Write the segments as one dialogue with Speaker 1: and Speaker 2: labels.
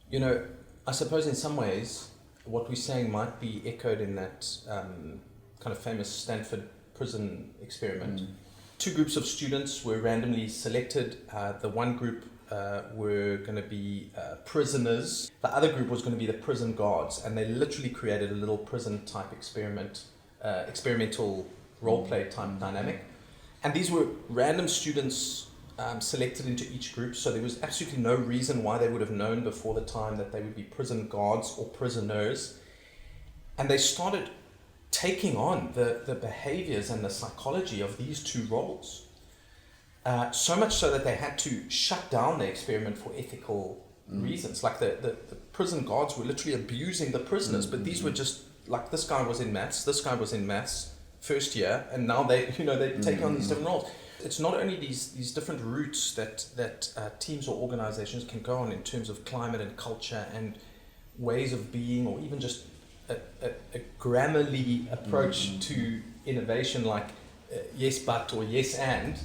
Speaker 1: You know, I suppose in some ways, what we're saying might be echoed in that kind of famous Stanford Prison Experiment. Two groups of students were randomly selected. The one group were going to be prisoners. The other group was going to be the prison guards, and they literally created a little prison type experimental role play type dynamic. And these were random students selected into each group, so there was absolutely no reason why they would have known before the time that they would be prison guards or prisoners. And they started taking on the behaviors and the psychology of these two roles. So much so that they had to shut down the experiment for ethical reasons. Like the prison guards were literally abusing the prisoners, but these were just like, this guy was in maths, this guy was in maths first year, and now they take on these different roles. It's not only these different routes that teams or organizations can go on in terms of climate and culture and ways of being, or even just a Grammarly approach to innovation, like yes but or yes and,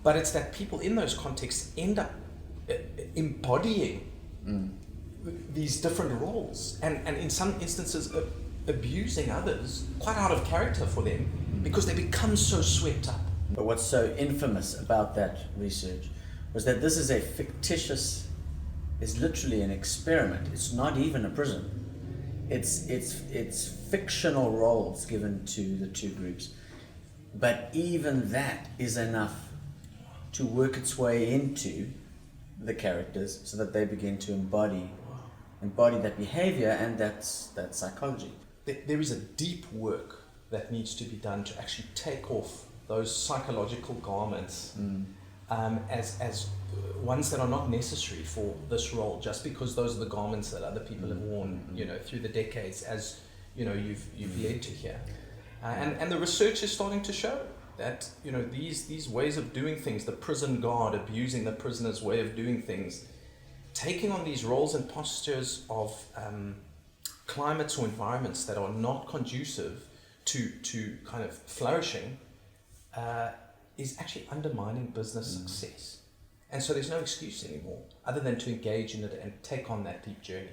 Speaker 1: but it's that people in those contexts end up embodying these different roles, and in some instances abusing others quite out of character for them, because they become so swept up.
Speaker 2: But what's so infamous about that research was that this is it's literally an experiment. It's not even a prison. It's fictional roles given to the two groups. But even that is enough to work its way into the characters so that they begin to embody that behavior and that psychology.
Speaker 1: There is a deep work that needs to be done to actually take off those psychological garments as ones that are not necessary for this role, just because those are the garments that other people have worn, through the decades, as you've led to here. And the research is starting to show that these ways of doing things, the prison guard abusing the prisoner's way of doing things, taking on these roles and postures of climates or environments that are not conducive to kind of flourishing, is actually undermining business success. And so there's no excuse anymore other than to engage in it and take on that deep journey.